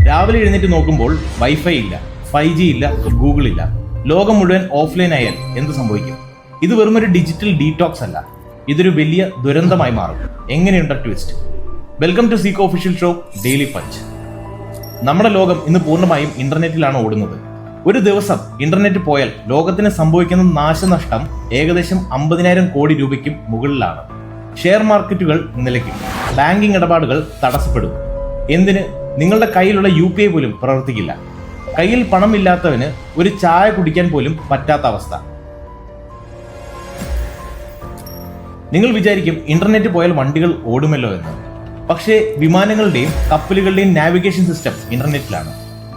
രാവിലെ എഴുന്നേറ്റ് നോക്കുമ്പോൾ വൈഫൈ ഇല്ല, 5G ഇല്ല, ഗൂഗിൾ ഇല്ല. ലോകം മുഴുവൻ ഓഫ്ലൈൻ ആയാൽ എന്ത് സംഭവിക്കും? ഇത് വെറും ഒരു ഡിജിറ്റൽ ഡീടോക്സ് അല്ല, ഇതൊരു വലിയ ദുരന്തമായി മാറും. എങ്ങനെയുണ്ട് ട്വിസ്റ്റ്? വെൽക്കം ടു സീക്കോ ഒഫീഷ്യൽ ഷോ ഡെയിലി പഞ്ച്. നമ്മുടെ ലോകം ഇന്ന് പൂർണ്ണമായും ഇന്റർനെറ്റിലാണ് ഓടുന്നത്. ഒരു ദിവസം ഇന്റർനെറ്റ് പോയാൽ ലോകത്തിന് സംഭവിക്കുന്ന നാശനഷ്ടം ഏകദേശം 50,000 കോടി രൂപയ്ക്കും മുകളിലാണ്. ഷെയർ മാർക്കറ്റുകൾ നിലയ്ക്കും, ബാങ്കിംഗ് ഇടപാടുകൾ തടസ്സപ്പെടും. എന്തിന്? നിങ്ങളുടെ കയ്യിലുള്ള UPI പോലും പ്രവർത്തിക്കില്ല. കയ്യിൽ പണമില്ലാത്തവന് ഒരു ചായ കുടിക്കാൻ പോലും പറ്റാത്ത അവസ്ഥ. നിങ്ങൾ വിചാരിക്കും ഇന്റർനെറ്റ് പോയാൽ വണ്ടികൾ ഓടുമല്ലോ എന്ന്. പക്ഷേ വിമാനങ്ങളുടെയും കപ്പലുകളുടെയും നാവിഗേഷൻ സിസ്റ്റം ഇന്റർനെറ്റിലാണ്.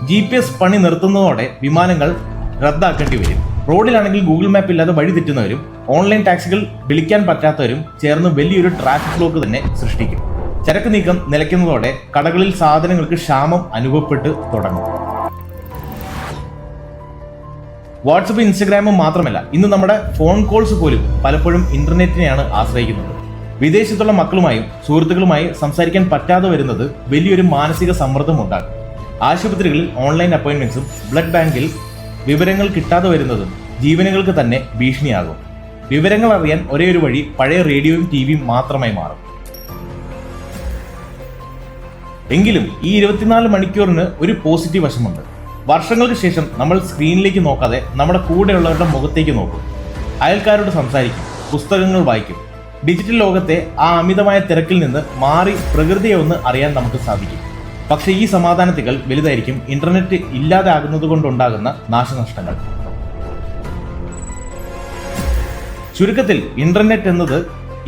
GPS പണി നിർത്തുന്നതോടെ വിമാനങ്ങൾ റദ്ദാക്കേണ്ടി വരും. റോഡിലാണെങ്കിൽ ഗൂഗിൾ മാപ്പ് ഇല്ലാതെ വഴി തെറ്റുന്നവരും ഓൺലൈൻ ടാക്സികൾ വിളിക്കാൻ പറ്റാത്തവരും ചേർന്ന് വലിയൊരു ട്രാഫിക് ബ്ലോക്ക് തന്നെ സൃഷ്ടിക്കും. ചരക്ക് നീക്കം നിലയ്ക്കുന്നതോടെ കടകളിൽ സാധനങ്ങൾക്ക് ക്ഷാമം അനുഭവപ്പെട്ട് തുടങ്ങും. വാട്സപ്പ്, ഇൻസ്റ്റഗ്രാമും മാത്രമല്ല, ഇന്ന് നമ്മുടെ ഫോൺ കോൾസ് പോലും പലപ്പോഴും ഇന്റർനെറ്റിനെയാണ് ആശ്രയിക്കുന്നത്. വിദേശത്തുള്ള മക്കളുമായും സുഹൃത്തുക്കളുമായി സംസാരിക്കാൻ പറ്റാതെ വരുന്നത് വലിയൊരു മാനസിക സമ്മർദ്ദം ഉണ്ടാകും. ആശുപത്രികളിൽ ഓൺലൈൻ അപ്പോയിന്റ്മെന്റ്സും ബ്ലഡ് ബാങ്കിൽ വിവരങ്ങൾ കിട്ടാതെ വരുന്നതും ജീവനുകൾക്ക് തന്നെ ഭീഷണിയാകും. വിവരങ്ങൾ അറിയാൻ ഒരേ ഒരു വഴി പഴയ റേഡിയോയും TVയും മാത്രമായി മാറും. എങ്കിലും ഈ 24 മണിക്കൂറിന് ഒരു പോസിറ്റീവ് വശമുണ്ട്. വർഷങ്ങൾക്ക് ശേഷം നമ്മൾ സ്ക്രീനിലേക്ക് നോക്കാതെ നമ്മുടെ കൂടെയുള്ളവരുടെ മുഖത്തേക്ക് നോക്കും, അയൽക്കാരോട് സംസാരിക്കും, പുസ്തകങ്ങൾ വായിക്കും. ഡിജിറ്റൽ ലോകത്തെ ആ അമിതമായ തിരക്കിൽ നിന്ന് മാറി പ്രകൃതിയെ ഒന്ന് അറിയാൻ നമുക്ക് സാധിക്കും. പക്ഷേ ഈ സമാധാനത്തികൾ വലുതായിരിക്കും ഇന്റർനെറ്റ് ഇല്ലാതെ ആകുന്നത് കൊണ്ടുണ്ടാകുന്ന നാശനഷ്ടങ്ങൾ. ചുരുക്കത്തിൽ ഇന്റർനെറ്റ് എന്നത്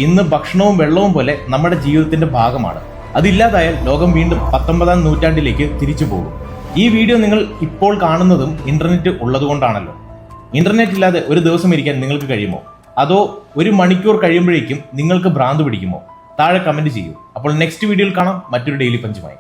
ഇന്ന് ഭക്ഷണവും വെള്ളവും പോലെ നമ്മുടെ ജീവിതത്തിന്റെ ഭാഗമാണ്. അതില്ലാതായാൽ ലോകം വീണ്ടും 19ാം നൂറ്റാണ്ടിലേക്ക് തിരിച്ചു പോകും. ഈ വീഡിയോ നിങ്ങൾ ഇപ്പോൾ കാണുന്നതും ഇന്റർനെറ്റ് ഉള്ളതുകൊണ്ടാണല്ലോ. ഇന്റർനെറ്റ് ഇല്ലാതെ ഒരു ദിവസം ഇരിക്കാൻ നിങ്ങൾക്ക് കഴിയുമോ? അതോ ഒരു മണിക്കൂർ കഴിയുമ്പോഴേക്കും നിങ്ങൾക്ക് ഭ്രാന്ത് പിടിക്കുമോ? താഴെ കമന്റ് ചെയ്യൂ. അപ്പോൾ നെക്സ്റ്റ് വീഡിയോയിൽ കാണാം മറ്റൊരു ഡെയിലി പഞ്ചുമായി.